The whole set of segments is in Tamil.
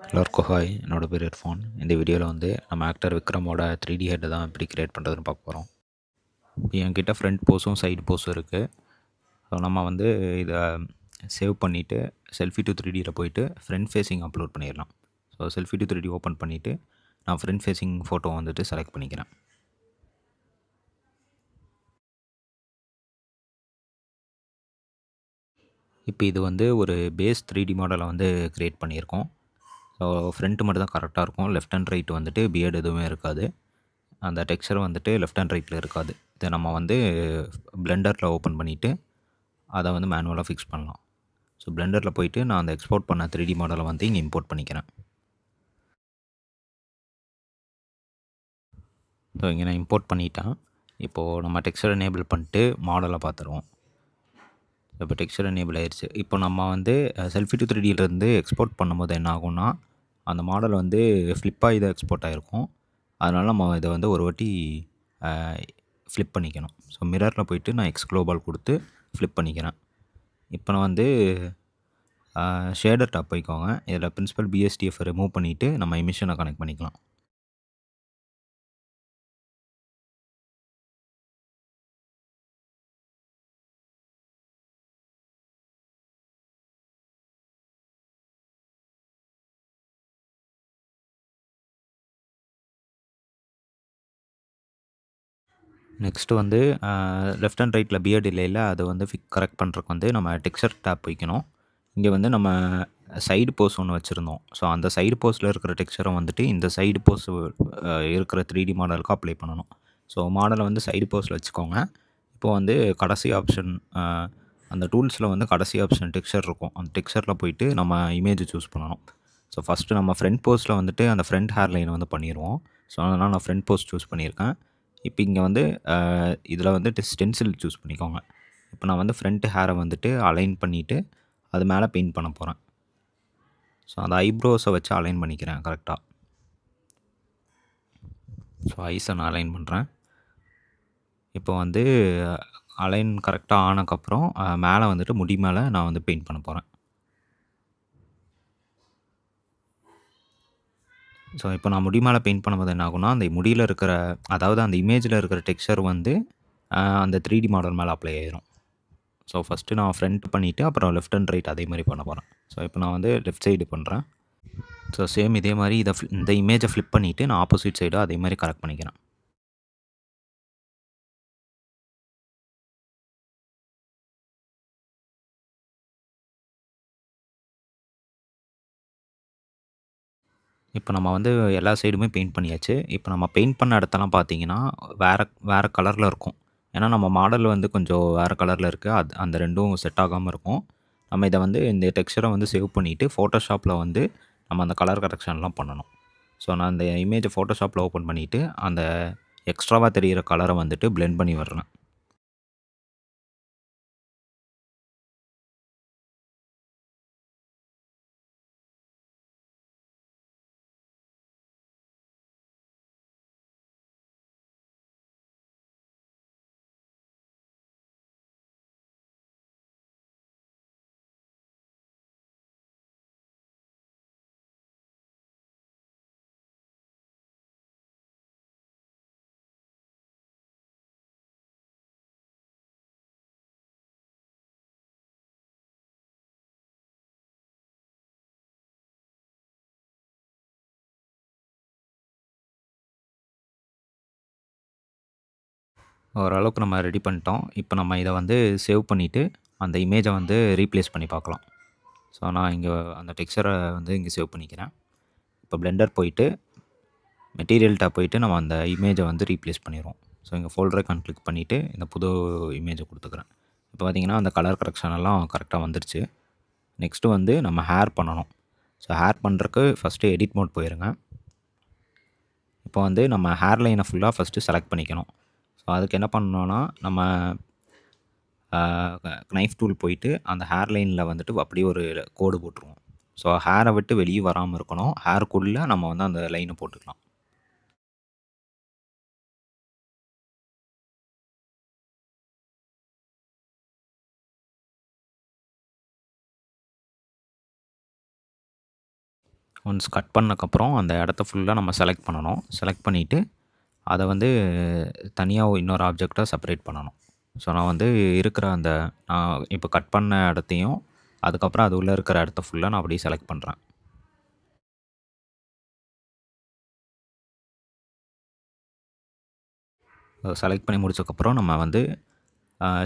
எல்லோருக்கும் ஹாய். என்னோட பேர் இர்ஃபான். இந்த வீடியோவில் வந்து நம்ம ஆக்டர் விக்ரமோட 3D ஹெட் தான் எப்படி கிரியேட் பண்ணுறதுன்னு பார்க்க போகிறோம். என்கிட்ட ஃப்ரண்ட் போஸும் சைடு போஸும் இருக்குது. ஸோ நம்ம வந்து இதை சேவ் பண்ணிவிட்டு செல்ஃபி டு 3Dயில் போயிட்டு ஃப்ரண்ட் ஃபேஸிங் அப்லோட் பண்ணிடலாம். So selfie to 3D open பண்ணிவிட்டு நான் ஃப்ரண்ட் ஃபேஸிங் ஃபோட்டோ வந்துட்டு செலக்ட் பண்ணிக்கிறேன். இப்போ இது வந்து ஒரு பேஸ் 3D மாடலை வந்து க்ரியேட் பண்ணியிருக்கோம். ஸோ ஃப்ரண்ட் மட்டும் தான் கரெக்டாக இருக்கும். லெஃப்ட் அண்ட் ரைட் வந்துட்டு பியர்டு எதுவுமே இருக்காது. அந்த டெக்ஸ்சர் வந்துட்டு லெஃப்ட் அண்ட் ரைட்டில் இருக்காது. இதை நம்ம வந்து பிளெண்டரில் ஓப்பன் பண்ணிவிட்டு அதை வந்து மேனுவலாக ஃபிக்ஸ் பண்ணலாம். ஸோ பிளெண்டரில் போயிட்டு நான் அந்த எக்ஸ்போர்ட் பண்ண 3D மாடலை வந்து இங்கே இம்போர்ட் பண்ணிக்கிறேன். ஸோ இங்கே நான் இம்போர்ட் பண்ணிட்டேன். இப்போது நம்ம டெக்ஸ்சர் எனேபிள் பண்ணிட்டு மாடலை பார்த்துருவோம். இப்போ டெக்ஸ்சர் எனேபிள் ஆயிடுச்சு. இப்போ நம்ம வந்து செல்ஃபி டு 3Dயிலேருந்து எக்ஸ்போர்ட் பண்ணும்போது என்ன ஆகும்னா அந்த மாடல் வந்து ஃப்ளிப்பாகி தான் எக்ஸ்போர்ட் ஆகிருக்கும். அதனால் நம்ம இதை வந்து ஒரு வாட்டி ஃப்ளிப் பண்ணிக்கணும். ஸோ மிரரில் போயிட்டு நான் எக்ஸ் குளோபல் கொடுத்து ஃப்ளிப் பண்ணிக்கிறேன். இப்போ நான் வந்து ஷேடர் டாப் போய்க்கோங்க. இதில் பிரின்சிபல் பிஎஸ்டிஎஃப் ரிமூவ் பண்ணிவிட்டு நம்ம எமிஷனை கனெக்ட் பண்ணிக்கலாம். நெக்ஸ்ட்டு வந்து லெஃப்ட் அண்ட் ரைட்டில் பியர்டு இல்லைல்ல, அதை வந்து கரெக்ட் பண்ணுறதுக்கு வந்து நம்ம டெக்ஸ்சர் டேப் போய்க்கணும். இங்கே வந்து நம்ம சைடு போஸ் ஒன்று வச்சுருந்தோம். ஸோ அந்த சைடு போஸில் இருக்கிற டெக்ஸ்சரை வந்துட்டு இந்த சைடு போஸ் இருக்கிற 3D மாடலுக்கு அப்ளை பண்ணணும். ஸோ மாடலை வந்து சைடு போஸில் வச்சுக்கோங்க. இப்போது வந்து கடைசி ஆப்ஷன் அந்த டூல்ஸில் வந்து கடைசி ஆப்ஷன் டெக்ஸ்சர் இருக்கும். அந்த டெக்ஸ்சரில் போயிட்டு நம்ம இமேஜ் சூஸ் பண்ணணும். ஸோ ஃபஸ்ட்டு நம்ம ஃப்ரண்ட் போஸில் வந்துட்டு அந்த ஃப்ரண்ட் ஹேர் லைனை வந்து பண்ணிடுவோம். ஸோ அதனால் நான் ஃப்ரண்ட் போஸ் சூஸ் பண்ணியிருக்கேன். இப்போ இங்கே வந்து இதில் வந்துட்டு ஸ்டென்சில் சூஸ் பண்ணிக்கோங்க. இப்போ நான் வந்து ஃப்ரண்ட் ஹேரை வந்துட்டு அலைன் பண்ணிவிட்டு அது மேலே பெயிண்ட் பண்ண போகிறேன். ஸோ அந்த ஐப்ரோஸை வச்சு அலைன் பண்ணிக்கிறேன் கரெக்டாக. ஸோ ஐஸை நான் அலைன் பண்ணுறேன். இப்போ வந்து அலைன் கரெக்டாக ஆனதுக்கப்புறம் மேலே வந்துட்டு முடி மேலே நான் வந்து பெயிண்ட் பண்ண போகிறேன். ஸோ இப்போ நான் முடி மேலே பெயிண்ட் பண்ணும்போது என்ன ஆகும்னா அந்த முடியில் இருக்கிற அதாவது அந்த இமேஜில் இருக்கிற டெக்ஸ்சர் வந்து அந்த 3D மாடல் மேலே அப்ளை ஆயிரும். ஸோ ஃபஸ்ட்டு நான் ஃப்ரண்ட் பண்ணிவிட்டு அப்புறம் லெஃப்ட் அண்ட் ரைட் அதே மாதிரி பண்ண போகிறேன். ஸோ இப்போ நான் வந்து லெஃப்ட் சைடு பண்ணுறேன். ஸோ சேம் இதே மாதிரி இந்த இமேஜை ஃப்ளிப் பண்ணிவிட்டு நான் ஆப்போசிட் சைடும் அதே மாதிரி கரெக்ட் பண்ணிக்கிறேன். இப்போ நம்ம வந்து எல்லா சைடுமே பெயிண்ட் பண்ணியாச்சு. இப்போ நம்ம பெயிண்ட் பண்ண இடத்தெல்லாம் பார்த்தீங்கன்னா வேறு கலரில் இருக்கும். ஏன்னா நம்ம மாடல் வந்து கொஞ்சம் வேறு கலரில் இருக்குது. அந்த 2ம் செட் ஆகாமல் இருக்கும். நம்ம இதை வந்து இந்த டெக்ஸ்சரை வந்து சேவ் பண்ணிவிட்டு ஃபோட்டோஷாப்பில் வந்து நம்ம அந்த கலர் கரெக்ஷன்லாம் பண்ணணும். ஸோ நான் அந்த இமேஜை ஃபோட்டோஷாப்பில் ஓப்பன் பண்ணிவிட்டு அந்த எக்ஸ்ட்ராவாக தெரிகிற கலரை வந்துட்டு பிளெண்ட் பண்ணி வர்றேன். ஓரளவுக்கு நம்ம ரெடி பண்ணிட்டோம். இப்போ நம்ம இதை வந்து சேவ் பண்ணிவிட்டு அந்த இமேஜை வந்து ரீப்ளேஸ் பண்ணி பார்க்கலாம். ஸோ நான் இங்கே அந்த டெக்ஸ்சரை வந்து இங்கே சேவ் பண்ணிக்கிறேன். இப்போ பிளெண்டர் போயிட்டு மெட்டீரியல் டேப் போயிட்டு நம்ம அந்த இமேஜை வந்து ரீப்ளேஸ் பண்ணிடுவோம். ஸோ இங்கே ஃபோல்டரை கிளிக் பண்ணிவிட்டு இந்த புது இமேஜை கொடுத்துக்கிறேன். இப்போ பார்த்திங்கன்னா அந்த கலர் கரெக்ஷன் எல்லாம் கரெக்டாக வந்துருச்சு. நெக்ஸ்ட்டு வந்து நம்ம ஹேர் பண்ணணும். ஸோ ஹேர் பண்ணுறக்கு ஃபஸ்ட்டு எடிட் மோட் போயிருங்க. இப்போ வந்து நம்ம ஹேர் லைனை ஃபுல்லாக ஃபஸ்ட்டு செலக்ட் பண்ணிக்கணும். ஸோ அதுக்கு என்ன பண்ணணும்னா நம்ம நைஃப் டூல் போயிட்டு அந்த ஹேர் லைனில் வந்துட்டு அப்படியே ஒரு கோடு போட்டுருவோம். ஸோ ஹேரை விட்டு வெளியே வராமல் இருக்கணும். ஹேருக்குள்ளே நம்ம வந்து அந்த லைனை போட்டுக்கலாம். ஒன்ஸ் கட் பண்ணக்கப்புறம் அந்த இடத்த ஃபுல்லாக நம்ம செலக்ட் பண்ணணும். செலக்ட் பண்ணிவிட்டு அதை வந்து தனியாக இன்னொரு ஆப்ஜெக்டாக செப்பரேட் பண்ணணும். ஸோ நான் வந்து இருக்கிற அந்த நான் இப்போ கட் பண்ண இடத்தையும் அதுக்கப்புறம் அது உள்ளே இருக்கிற இடத்த ஃபுல்லாக நான் அப்படியே செலக்ட் பண்ணுறேன். செலக்ட் பண்ணி முடிச்சக்கப்புறம் நம்ம வந்து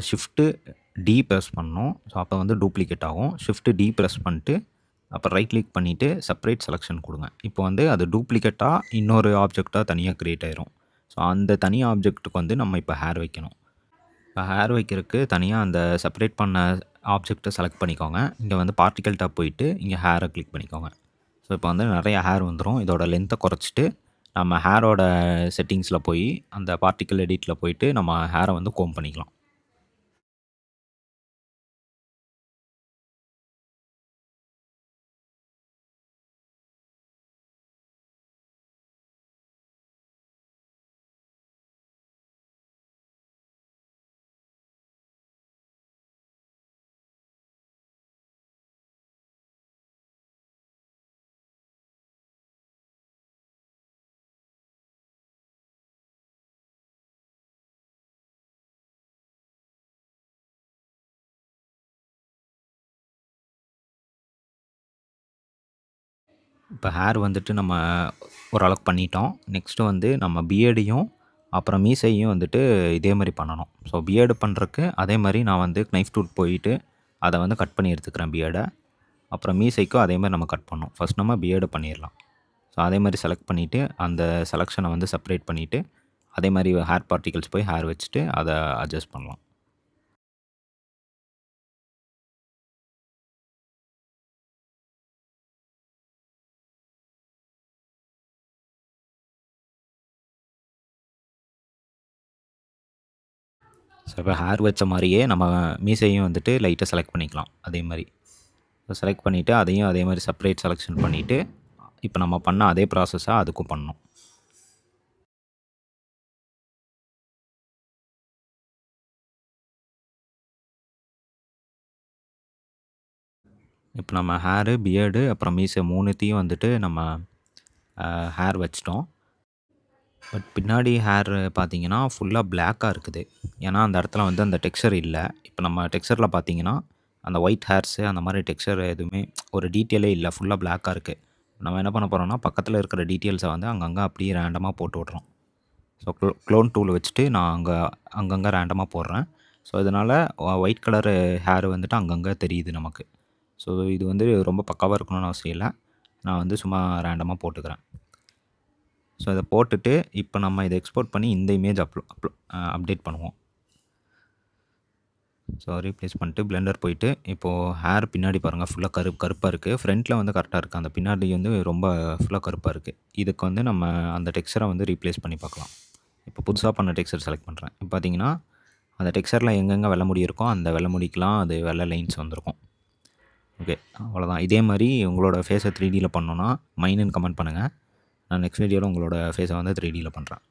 ஷிஃப்ட்டு டி ப்ரெஸ் பண்ணணும். ஸோ அப்போ வந்து டூப்ளிகேட் ஆகும். ஷிஃப்ட்டு டி ப்ரெஸ் பண்ணிட்டு அப்புறம் ரைட் கிளிக் பண்ணிவிட்டு செப்பரேட் செலெக்ஷன் கொடுங்க. இப்போ வந்து அது டூப்ளிகேட்டாக இன்னொரு ஆப்ஜெக்டாக தனியாக க்ரியேட் ஆயிரும். ஸோ அந்த தனி ஆப்ஜெக்ட்டுக்கு வந்து நம்ம இப்போ ஹேர் வைக்கணும். இப்போ ஹேர் வைக்கிறதுக்கு தனியாக அந்த செப்பரேட் பண்ண ஆப்ஜெக்ட்டை செலக்ட் பண்ணிக்கோங்க. இங்கே வந்து பார்ட்டிக்கல் டாப் போயிட்டு இங்கே ஹேரை கிளிக் பண்ணிக்கோங்க. ஸோ இப்போ வந்து நிறைய ஹேர் வந்துடும். இதோட லென்த்தை குறைச்சிட்டு நம்ம ஹேரோட செட்டிங்ஸில் போய் அந்த பார்ட்டிக்கல் எடிட்டில் போயிட்டு நம்ம ஹேரை வந்து கோம் பண்ணிக்கலாம். இப்போ ஹேர் வந்துட்டு நம்ம ஓரளவுக்கு பண்ணிட்டோம். நெக்ஸ்ட்டு வந்து நம்ம பியர்டையும் அப்புறம் மீசையும் வந்துட்டு இதே மாதிரி பண்ணணும். ஸோ பியர்டு பண்ணுறக்கு அதே மாதிரி நான் வந்து நைஃப் டூல் போயிட்டு அதை வந்து கட் பண்ணி எடுத்துக்கிறேன் பியர்டை. அப்புறம் மீசைக்கும் அதே மாதிரி நம்ம கட் பண்ணணும். ஃபஸ்ட் நம்ம பியர்டு பண்ணிடலாம். ஸோ அதே மாதிரி செலக்ட் பண்ணிவிட்டு அந்த செலெக்ஷனை வந்து செப்பரேட் பண்ணிவிட்டு அதே மாதிரி ஹேர் பார்ட்டிகல்ஸ் போய் ஹேர் வச்சுட்டு அதை அட்ஜஸ்ட் பண்ணலாம். ஸோ இப்போ ஹேர் வச்ச மாதிரியே நம்ம மீசையும் வந்துட்டு லைட்டாக செலக்ட் பண்ணிக்கலாம் அதே மாதிரி. ஸோ செலக்ட் பண்ணிவிட்டு அதையும் அதே மாதிரி செப்பரேட் செலெக்ஷன் பண்ணிவிட்டு இப்போ நம்ம பண்ண அதே ப்ராசஸாக அதுக்கும் பண்ணணும். இப்போ நம்ம ஹேரு, பியர்டு அப்புறம் மீசை 3த்தையும் வந்துட்டு நம்ம ஹேர் வச்சிட்டோம். பட் பின்னாடி ஹேர் பார்த்தீங்கன்னா ஃபுல்லாக பிளாக்காக இருக்குது. ஏன்னா அந்த இடத்துல வந்து அந்த டெக்ஸ்சர் இல்லை. இப்போ நம்ம டெக்ஸ்சரில் பார்த்தீங்கன்னா அந்த ஒயிட் ஹேர்ஸு அந்த மாதிரி டெக்ஸ்சர் எதுவுமே ஒரு டீட்டெயிலே இல்லை. ஃபுல்லாக பிளாக்காக இருக்குது. நம்ம என்ன பண்ண போகிறோம்னா பக்கத்தில் இருக்கிற டீட்டெயில்ஸை வந்து அங்கங்கே அப்படியே ரேண்டமாக போட்டு விட்றோம். ஸோ க்ளோன் டூல் வச்சுட்டு நான் அங்கங்கே ரேண்டமாக போடுறேன். ஸோ இதனால் ஒயிட் கலரு ஹேர் வந்துட்டு அங்கங்கே தெரியுது நமக்கு. ஸோ இது வந்து ரொம்ப பக்காவாக இருக்கணும்னு அவசியம் இல்லை. நான் வந்து சும்மா ரேண்டமாக போட்டுக்கிறேன். ஸோ இதை போட்டுட்டு இப்போ நம்ம இதை எக்ஸ்போர்ட் பண்ணி இந்த இமேஜ் அப்டேட் பண்ணுவோம். ஸோ ரீப்ளேஸ் பண்ணிட்டு பிளெண்டர் போயிட்டு இப்போது ஹேர் பின்னாடி பாருங்கள் ஃபுல்லாக கருப்பாக இருக்குது. ஃப்ரண்ட்டில் வந்து கரெக்டாக இருக்குது. அந்த பின்னாடி வந்து ரொம்ப ஃபுல்லாக கருப்பாக இருக்குது. இதுக்கு வந்து நம்ம அந்த டெக்ஸ்சரை வந்து ரீப்ளேஸ் பண்ணி பார்க்கலாம். இப்போ புதுசாக பண்ண டெக்ஸ்சர் செலக்ட் பண்ணுறேன். இப்போ பார்த்தீங்கன்னா அந்த டெக்ஸ்சரில் எங்கெங்கே வெள்ளை முடி இருக்கோ அந்த வெள்ளை முடிக்கெலாம் அது வெள்ளை லைன்ஸ் வந்திருக்கும். ஓகே, அவ்வளோதான். இதே மாதிரி உங்களோட ஃபேஸை 3Dயில் பண்ணணுன்னா மைனுன்னு கமெண்ட் பண்ணுங்கள். நான் நெக்ஸ்ட் வீடியோவில் உங்களோட ஃபேஸை வந்து 3Dயில் பண்ணுறேன்.